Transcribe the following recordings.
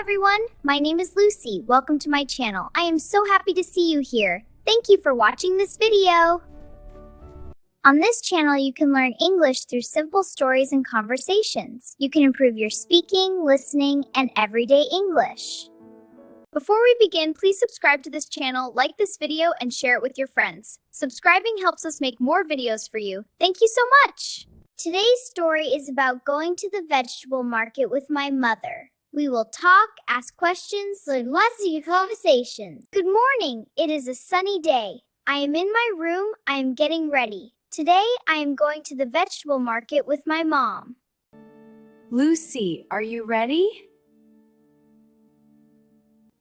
everyone, my name is Lucy. Welcome to my channel. I am so happy to see you here. Thank you for watching this video. On this channel, you can learn English through simple stories and conversations. You can improve your speaking, listening, and everyday English. Before we begin, please subscribe to this channel, like this video, and share it with your friends. Subscribing helps us make more videos for you. Thank you so much! Today's story is about going to the vegetable market with my mother. We will talk, ask questions, learn lots of conversations. Good morning. It is a sunny day. I am in my room. I am getting ready. Today, I am going to the vegetable market with my mom. Lucy, are you ready?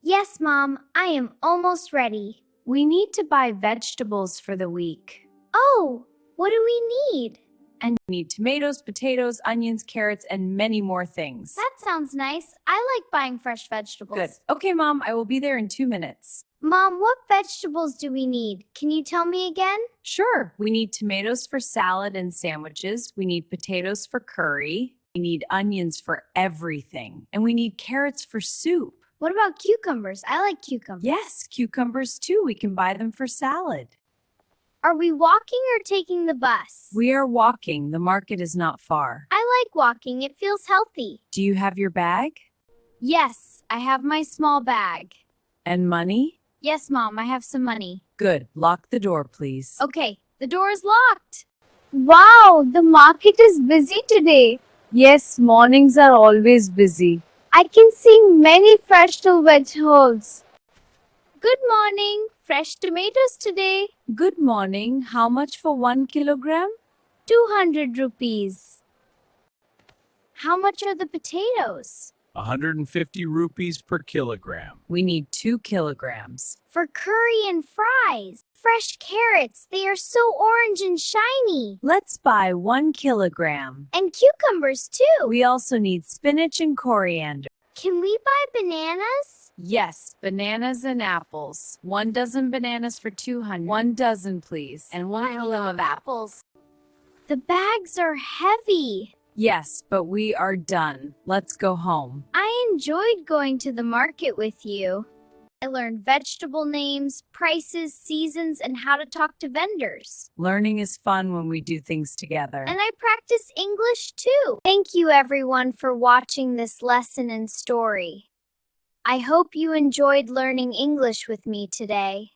Yes, Mom. I am almost ready. We need to buy vegetables for the week. Oh, what do we need? And we need tomatoes, potatoes, onions, carrots, and many more things. That sounds nice. I like buying fresh vegetables. Good. Okay, Mom, I will be there in 2 minutes. Mom, what vegetables do we need? Can you tell me again? Sure. We need tomatoes for salad and sandwiches. We need potatoes for curry. We need onions for everything. And we need carrots for soup. What about cucumbers? I like cucumbers. Yes, cucumbers too. We can buy them for salad. Are we walking or taking the bus? We are walking. The market is not far. I like walking. It feels healthy. Do you have your bag? Yes, I have my small bag. And money? Yes, Mom, I have some money. Good. Lock the door, please. Okay, the door is locked. Wow, the market is busy today. Yes, mornings are always busy. I can see many fresh vegetables. Good morning. Fresh tomatoes today. Good morning. How much for 1 kilogram? 200 rupees. How much are the potatoes? 150 rupees per kilogram. We need 2 kilograms. For curry and fries. Fresh carrots. They are so orange and shiny. Let's buy 1 kilogram. And cucumbers too. We also need spinach and coriander. Can we buy bananas? Yes, bananas and apples. 1 dozen bananas for 200. 1 dozen, please. And 1 kilo of apples. The bags are heavy. Yes, but we are done. Let's go home. I enjoyed going to the market with you. I learned vegetable names, prices, seasons, and how to talk to vendors. Learning is fun when we do things together. And I practice English too. Thank you everyone for watching this lesson and story. I hope you enjoyed learning English with me today.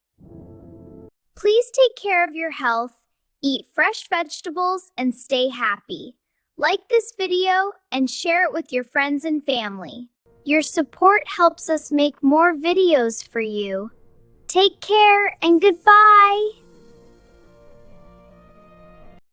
Please take care of your health, eat fresh vegetables, and stay happy. Like this video and share it with your friends and family. Your support helps us make more videos for you. Take care and goodbye!